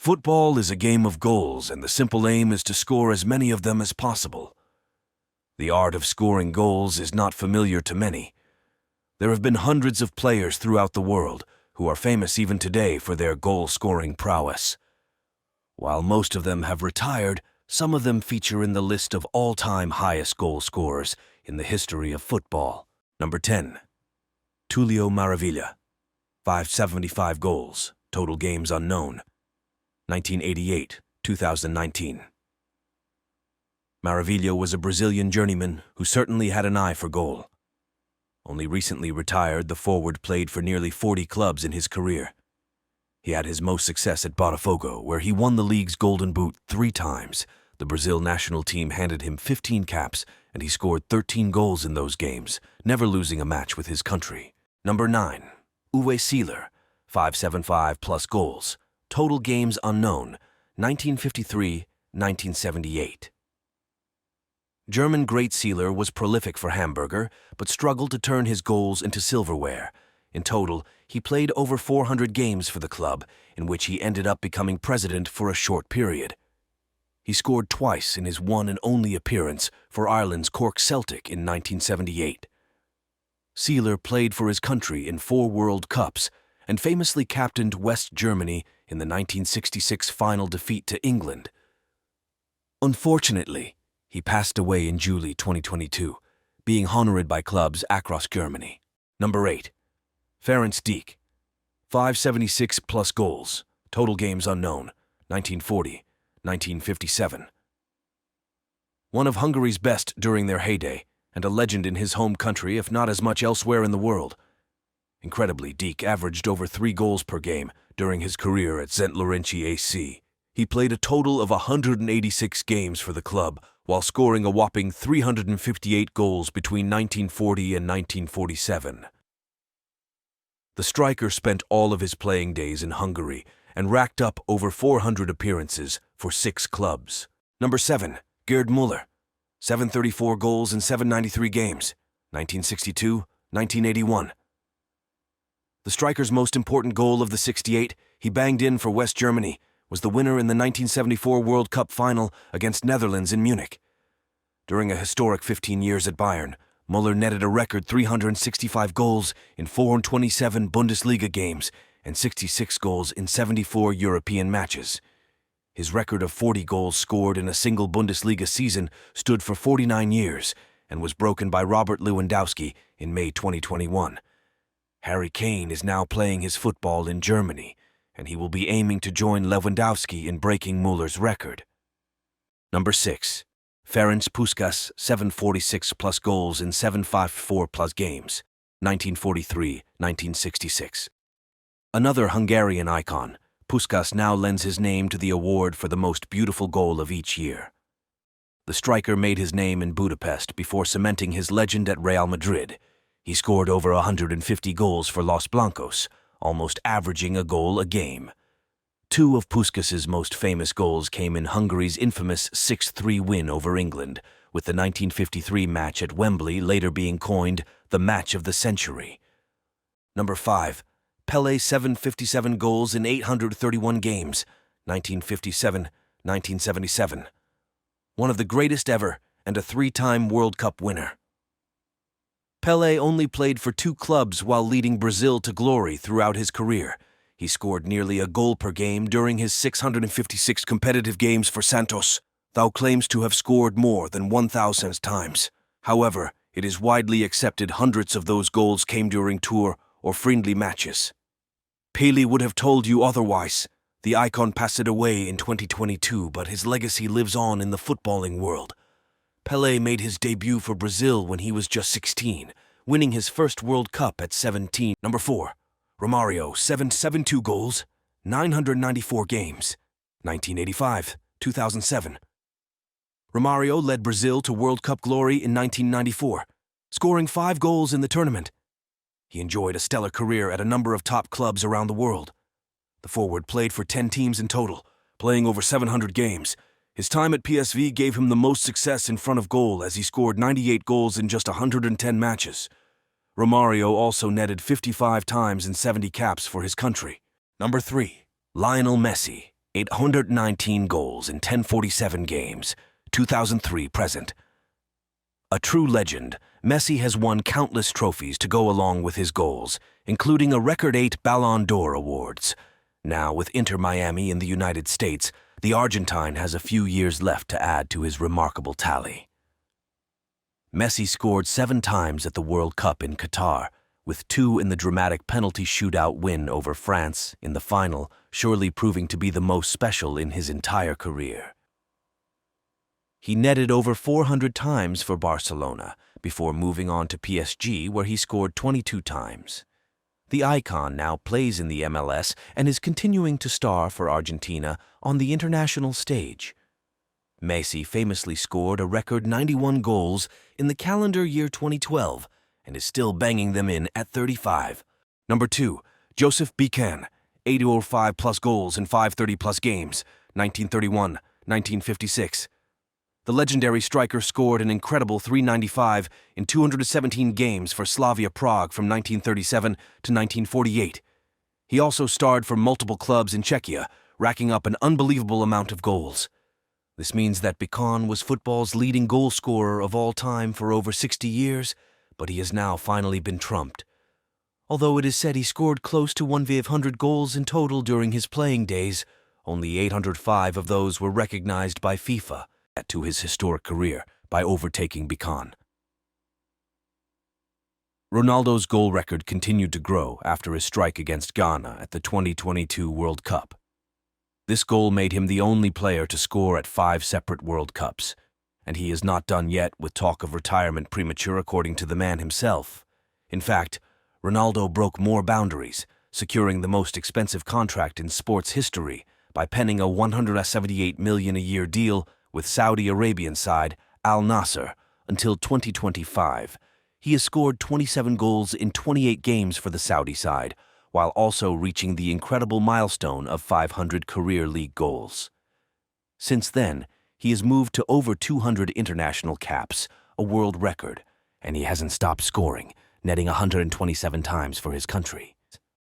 Football is a game of goals, and the simple aim is to score as many of them as possible. The art of scoring goals is not familiar to many. There have been hundreds of players throughout the world who are famous even today for their goal-scoring prowess. While most of them have retired, some of them feature in the list of all-time highest goal scorers in the history of football. Number 10. Tulio Maravilla, 575 goals, total games unknown, 1988-2019. Maravilla was a Brazilian journeyman who certainly had an eye for goal. Only recently retired, the forward played for nearly 40 clubs in his career. He had his most success at Botafogo, where he won the league's Golden Boot 3 times. The Brazil national team handed him 15 caps, and he scored 13 goals in those games, never losing a match with his country. Number 9. Uwe Seeler, 575+ goals, total games unknown, 1953-1978. German great Seeler was prolific for Hamburger, but struggled to turn his goals into silverware. In total, he played over 400 games for the club, in which he ended up becoming president for a short period. He scored twice in his one and only appearance for Ireland's Cork Celtic in 1978. Seeler played for his country in 4 World Cups and famously captained West Germany in the 1966 final defeat to England. Unfortunately, he passed away in July 2022, being honored by clubs across Germany. Number 8. Ferenc Dijk, 576+ goals, total games unknown, 1940-1957. One of Hungary's best during their heyday, and a legend in his home country, if not as much elsewhere in the world. Incredibly, Dijk averaged over 3 goals per game during his career at Szent Lőrinci AC. He played a total of 186 games for the club, while scoring a whopping 358 goals between 1940 and 1947. The striker spent all of his playing days in Hungary and racked up over 400 appearances for 6 clubs. Number 7. Gerd Müller, 734 goals in 793 games, 1962-1981. The striker's most important goal of the 68 he banged in for West Germany was the winner in the 1974 World Cup final against Netherlands in Munich. During a historic 15 years at Bayern, Müller netted a record 365 goals in 427 Bundesliga games and 66 goals in 74 European matches. His record of 40 goals scored in a single Bundesliga season stood for 49 years and was broken by Robert Lewandowski in May 2021. Harry Kane is now playing his football in Germany, and he will be aiming to join Lewandowski in breaking Müller's record. Number 6. Ferenc Puskás, 746+ goals in 754+ games, 1943-1966. Another Hungarian icon, Puskás now lends his name to the award for the most beautiful goal of each year. The striker made his name in Budapest before cementing his legend at Real Madrid. He scored over 150 goals for Los Blancos, almost averaging a goal a game. 2 of Puskás's most famous goals came in Hungary's infamous 6-3 win over England, with the 1953 match at Wembley later being coined the match of the century. Number 5. Pele, 757 goals in 831 games, 1957-1977. One of the greatest ever and a 3-time World Cup winner. Pele only played for 2 clubs while leading Brazil to glory throughout his career. He scored nearly a goal per game during his 656 competitive games for Santos, though claims to have scored more than 1,000 times. However, it is widely accepted hundreds of those goals came during tour or friendly matches. Pele would have told you otherwise. The icon passed away in 2022, but his legacy lives on in the footballing world. Pele made his debut for Brazil when he was just 16, winning his first World Cup at 17. Number 4. Romario, 772 goals, 994 games, 1985-2007. Romario led Brazil to World Cup glory in 1994, scoring 5 goals in the tournament. He enjoyed a stellar career at a number of top clubs around the world. The forward played for 10 teams in total, playing over 700 games. His time at PSV gave him the most success in front of goal as he scored 98 goals in just 110 matches. Romario also netted 55 times and 70 caps for his country. Number 3. Lionel Messi, 819 goals in 1047 games, 2003 present. A true legend, Messi has won countless trophies to go along with his goals, including a record 8 Ballon d'Or awards. Now, with Inter Miami in the United States, the Argentine has a few years left to add to his remarkable tally. Messi scored 7 times at the World Cup in Qatar, with 2 in the dramatic penalty shootout win over France in the final, surely proving to be the most special in his entire career. He netted over 400 times for Barcelona, before moving on to PSG, where he scored 22 times. The icon now plays in the MLS and is continuing to star for Argentina on the international stage. Messi famously scored a record 91 goals in the calendar year 2012 and is still banging them in at 35. Number 2, Joseph Bican, 805-plus goals in 530-plus games, 1931, 1956. The legendary striker scored an incredible 395 in 217 games for Slavia Prague from 1937 to 1948. He also starred for multiple clubs in Czechia, racking up an unbelievable amount of goals. This means that Bican was football's leading goal scorer of all time for over 60 years, but he has now finally been trumped. Although it is said he scored close to 1,500 goals in total during his playing days, only 805 of those were recognized by FIFA to his historic career by overtaking Bican. Ronaldo's goal record continued to grow after his strike against Ghana at the 2022 World Cup. This goal made him the only player to score at 5 separate World Cups, and he is not done yet with talk of retirement premature, according to the man himself. In fact, Ronaldo broke more boundaries, securing the most expensive contract in sports history by penning a $178 million a year deal with Saudi Arabian side Al Nasser until 2025. He has scored 27 goals in 28 games for the Saudi side, while also reaching the incredible milestone of 500 career league goals. Since then, he has moved to over 200 international caps, a world record, and he hasn't stopped scoring, netting 127 times for his country.